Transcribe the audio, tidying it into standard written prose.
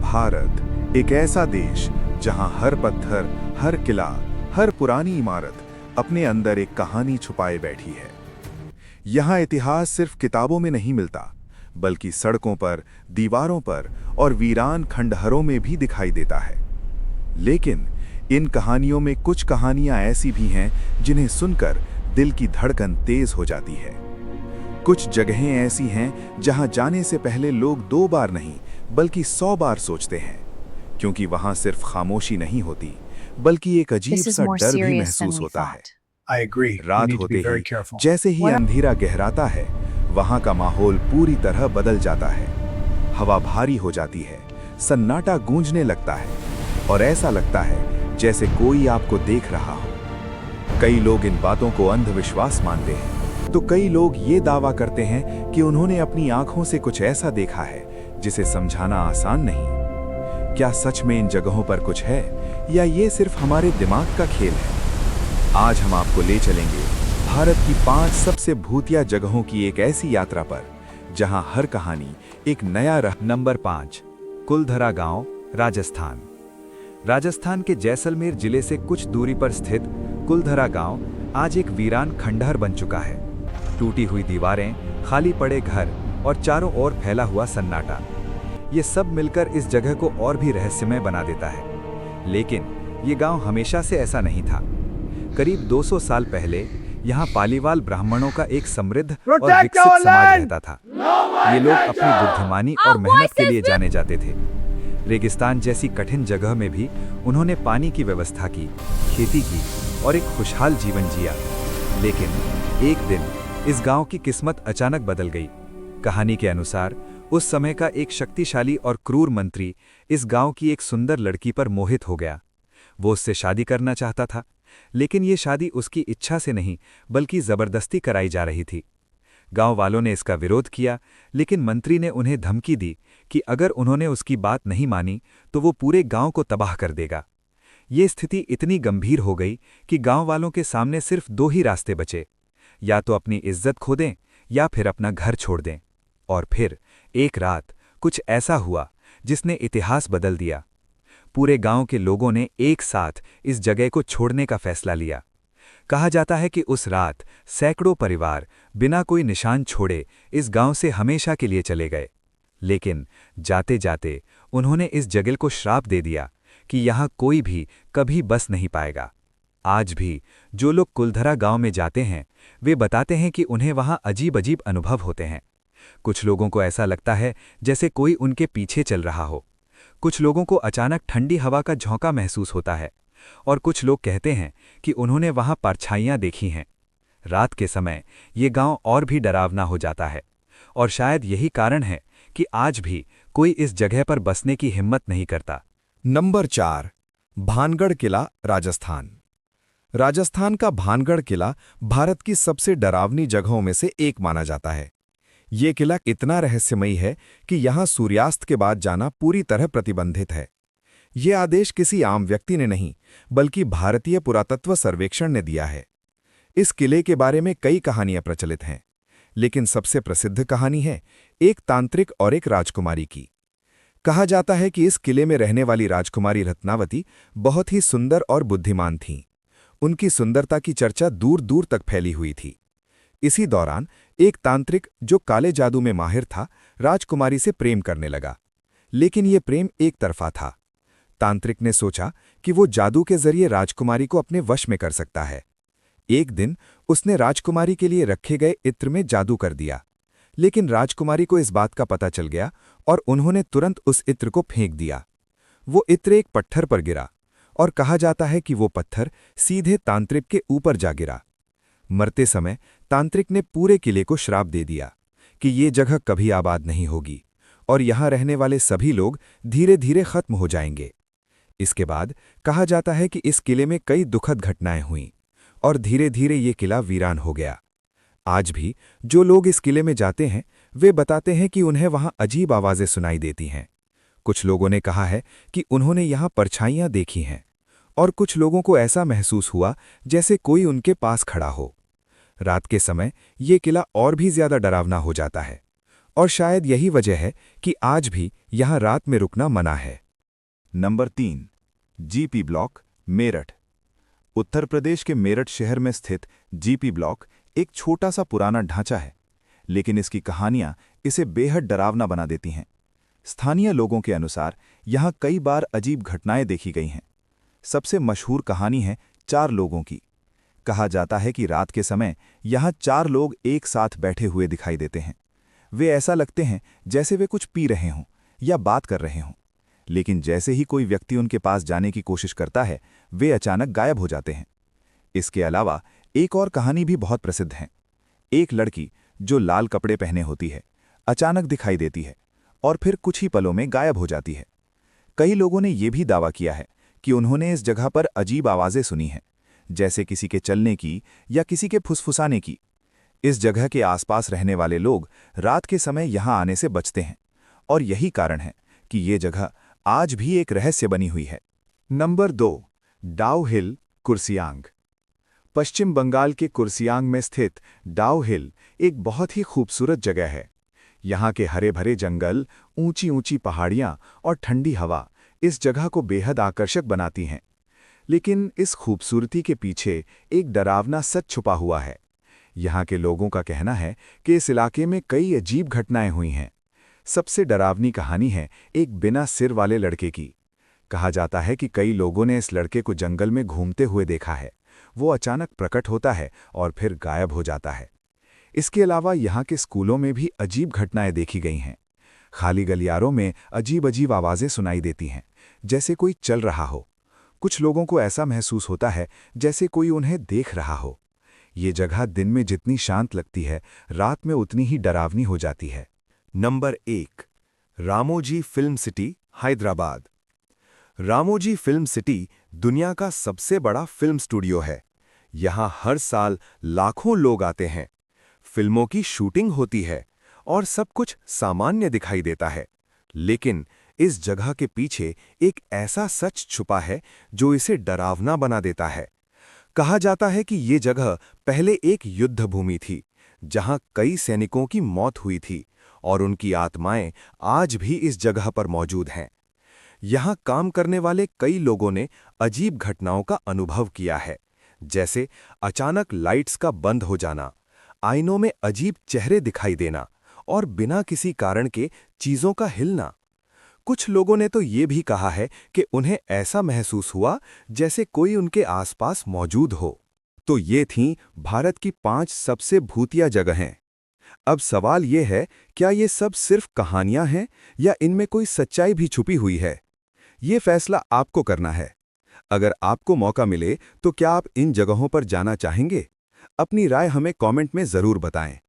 भारत एक ऐसा देश जहां हर पत्थर, हर किला, हर पुरानी इमारत अपने अंदर एक कहानी छुपाए बैठी है। यहाँ इतिहास सिर्फ किताबों में नहीं मिलता, बल्कि सड़कों पर, दीवारों पर और वीरान खंडहरों में भी दिखाई देता है। लेकिन इन कहानियों में कुछ कहानियां ऐसी भी हैं जिन्हें सुनकर दिल की धड़कन तेज हो जाती है। कुछ जगहें ऐसी हैं जहां जाने से पहले लोग 2 बार नहीं बल्कि 100 बार सोचते हैं, क्योंकि वहां सिर्फ खामोशी नहीं होती, बल्कि एक अजीब सा डर भी महसूस होता है। रात होते ही जैसे ही अंधेरा गहराता है, वहां का माहौल पूरी तरह बदल जाता है। हवा भारी हो जाती है, सन्नाटा गूंजने लगता है और ऐसा लगता है जैसे कोई आपको देख रहा हो। कई लोग इन बातों को अंधविश्वास मानते हैं, तो कई लोग ये दावा करते हैं कि उन्होंने अपनी आंखों से कुछ ऐसा देखा है जिसे समझाना आसान नहीं। क्या सच में इन जगहों पर कुछ है, या ये सिर्फ हमारे दिमाग का खेल है? आज हम आपको ले चलेंगे भारत की 5 सबसे भूतिया जगहों की एक ऐसी यात्रा पर, जहां हर कहानी एक नया नंबर 5, कुलधरा गांव, राजस्थान। राजस्थान के जैसलमेर जिले से कुछ दूरी पर स्थित कुलधरा गांव आज एक वीरान खंडहर बन चुका है। टूटी हुई दीवारें, खाली पड़े घर और चारों ओर फैला हुआ सन्नाटा, ये सब मिलकर इस जगह को और भी रहस्यमय बना देता है। लेकिन ये गांव हमेशा से ऐसा नहीं था। करीब 200 साल पहले यहाँ पालीवाल ब्राह्मणों का एक समृद्ध और विकसित समाज रहता था। ये लोग अपनी बुद्धिमानी और मेहनत के लिए जाने जाते थे। रेगिस्तान जैसी कठिन जगह में भी उन्होंने पानी की व्यवस्था की, खेती की और एक खुशहाल जीवन जिया। लेकिन एक दिन इस गांव की किस्मत अचानक बदल गई। कहानी के अनुसार उस समय का एक शक्तिशाली और क्रूर मंत्री इस गांव की एक सुंदर लड़की पर मोहित हो गया। वो उससे शादी करना चाहता था, लेकिन ये शादी उसकी इच्छा से नहीं बल्कि जबरदस्ती कराई जा रही थी। गांव वालों ने इसका विरोध किया, लेकिन मंत्री ने उन्हें धमकी दी कि अगर उन्होंने उसकी बात नहीं मानी तो वो पूरे गांव को तबाह कर देगा। ये स्थिति इतनी गंभीर हो गई कि गांव वालों के सामने सिर्फ 2 ही रास्ते बचे, या तो अपनी इज्जत खो दें या फिर अपना घर छोड़ दें। और फिर एक रात कुछ ऐसा हुआ जिसने इतिहास बदल दिया। पूरे गांव के लोगों ने एक साथ इस जगह को छोड़ने का फैसला लिया। कहा जाता है कि उस रात सैकड़ों परिवार बिना कोई निशान छोड़े इस गांव से हमेशा के लिए चले गए। लेकिन जाते जाते उन्होंने इस जगह को श्राप दे दिया कि यहाँ कोई भी कभी बस नहीं पाएगा। आज भी जो लोग कुलधरा गांव में जाते हैं, वे बताते हैं कि उन्हें वहां अजीब अजीब अनुभव होते हैं। कुछ लोगों को ऐसा लगता है जैसे कोई उनके पीछे चल रहा हो। कुछ लोगों को अचानक ठंडी हवा का झोंका महसूस होता है, और कुछ लोग कहते हैं कि उन्होंने वहां परछाइयां देखी हैं। रात के समय ये गांव और भी डरावना हो जाता है, और शायद यही कारण है कि आज भी कोई इस जगह पर बसने की हिम्मत नहीं करता। नंबर 4, भानगढ़ किला, राजस्थान। राजस्थान का भानगढ़ किला भारत की सबसे डरावनी जगहों में से एक माना जाता है। ये किला इतना रहस्यमयी है कि यहाँ सूर्यास्त के बाद जाना पूरी तरह प्रतिबंधित है। ये आदेश किसी आम व्यक्ति ने नहीं, बल्कि भारतीय पुरातत्व सर्वेक्षण ने दिया है। इस किले के बारे में कई कहानियां प्रचलित हैं, लेकिन सबसे प्रसिद्ध कहानी है एक तांत्रिक और एक राजकुमारी की। कहा जाता है कि इस किले में रहने वाली राजकुमारी रत्नावती बहुत ही सुंदर और बुद्धिमान थीं। उनकी सुंदरता की चर्चा दूर दूर तक फैली हुई थी। इसी दौरान एक तांत्रिक जो काले जादू में माहिर था, राजकुमारी से प्रेम करने लगा। लेकिन ये प्रेम एक तरफा था। तांत्रिक ने सोचा कि वो जादू के जरिए राजकुमारी को अपने वश में कर सकता है। एक दिन उसने राजकुमारी के लिए रखे गए इत्र में जादू कर दिया, लेकिन राजकुमारी को इस बात का पता चल गया और उन्होंने तुरंत उस इत्र को फेंक दिया। वो इत्र एक पत्थर पर गिरा, और कहा जाता है कि वो पत्थर सीधे तांत्रिक के ऊपर जा गिरा। मरते समय तांत्रिक ने पूरे किले को श्राप दे दिया कि ये जगह कभी आबाद नहीं होगी और यहाँ रहने वाले सभी लोग धीरे धीरे खत्म हो जाएंगे। इसके बाद कहा जाता है कि इस किले में कई दुखद घटनाएं हुईं और धीरे धीरे ये किला वीरान हो गया। आज भी जो लोग इस किले में जाते हैं, वे बताते हैं कि उन्हें वहाँ अजीब आवाज़ें सुनाई देती हैं। कुछ लोगों ने कहा है कि उन्होंने यहाँ परछाइयाँ देखी हैं, और कुछ लोगों को ऐसा महसूस हुआ जैसे कोई उनके पास खड़ा हो। रात के समय ये किला और भी ज्यादा डरावना हो जाता है, और शायद यही वजह है कि आज भी यहाँ रात में रुकना मना है। Number 3, GP block, Meerut. Uttar Pradesh के मेरठ शहर में स्थित जीपी ब्लॉक एक छोटा सा पुराना ढांचा है, लेकिन इसकी कहानियां इसे बेहद डरावना बना देती हैं। स्थानीय लोगों के अनुसार यहाँ कई बार अजीब घटनाएं देखी गई हैं। सबसे मशहूर कहानी है 4 लोगों की। कहा जाता है कि रात के समय यहाँ 4 लोग एक साथ बैठे हुए दिखाई देते हैं। वे ऐसा लगते हैं जैसे वे कुछ पी रहे हों या बात कर रहे हों, लेकिन जैसे ही कोई व्यक्ति उनके पास जाने की कोशिश करता है, वे अचानक गायब हो जाते हैं। इसके अलावा एक और कहानी भी बहुत प्रसिद्ध है। एक लड़की जो लाल कपड़े पहने होती है, अचानक दिखाई देती है और फिर कुछ ही पलों में गायब हो जाती है। कई लोगों ने यह भी दावा किया है कि उन्होंने इस जगह पर अजीब आवाजें सुनी हैं, जैसे किसी के चलने की या किसी के फुसफुसाने की। इस जगह के आसपास रहने वाले लोग रात के समय यहां आने से बचते हैं, और यही कारण है कि ये जगह आज भी एक रहस्य बनी हुई है। नंबर 2, डाउ हिल, कुर्सियांग। पश्चिम बंगाल के कुर्सियांग में स्थित डाउ हिल एक बहुत ही खूबसूरत जगह है। यहाँ के हरे भरे जंगल, ऊंची ऊंची पहाड़ियाँ और ठंडी हवा इस जगह को बेहद आकर्षक बनाती हैं। लेकिन इस खूबसूरती के पीछे एक डरावना सच छुपा हुआ है। यहाँ के लोगों का कहना है कि इस इलाके में कई अजीब घटनाएं हुई हैं। सबसे डरावनी कहानी है एक बिना सिर वाले लड़के की। कहा जाता है कि कई लोगों ने इस लड़के को जंगल में घूमते हुए देखा है। वो अचानक प्रकट होता है और फिर गायब हो जाता है। इसके अलावा यहाँ के स्कूलों में भी अजीब घटनाएं देखी गई हैं। खाली गलियारों में अजीब अजीब आवाजें सुनाई देती हैं, जैसे कोई चल रहा हो। कुछ लोगों को ऐसा महसूस होता है जैसे कोई उन्हें देख रहा हो। ये जगह दिन में जितनी शांत लगती है, रात में उतनी ही डरावनी हो जाती है। Number 1, Ramoji film city, Hyderabad. Ramoji film city दुनिया का सबसे बड़ा फिल्म स्टूडियो है। यहाँ हर साल लाखों लोग आते हैं। फिल्मों की शूटिंग होती है और सब कुछ सामान्य दिखाई देता है, लेकिन इस जगह के पीछे एक ऐसा सच छुपा है जो इसे डरावना बना देता है। कहा जाता है कि ये जगह पहले एक युद्ध भूमि थी, जहां कई सैनिकों की मौत हुई थी और उनकी आत्माएं आज भी इस जगह पर मौजूद हैं। यहां काम करने वाले कई लोगों ने अजीब घटनाओं का अनुभव किया है, जैसे अचानक लाइट्स का बंद हो जाना, आईनों में अजीब चेहरे दिखाई देना और बिना किसी कारण के चीजों का हिलना। कुछ लोगों ने तो ये भी कहा है कि उन्हें ऐसा महसूस हुआ जैसे कोई उनके आसपास मौजूद हो। तो ये थीं भारत की 5 सबसे भूतिया जगहें। अब सवाल ये है, क्या ये सब सिर्फ कहानियां हैं या इनमें कोई सच्चाई भी छुपी हुई है? ये फैसला आपको करना है। अगर आपको मौका मिले तो क्या आप इन जगहों पर जाना चाहेंगे? अपनी राय हमें कमेंट में जरूर बताएं।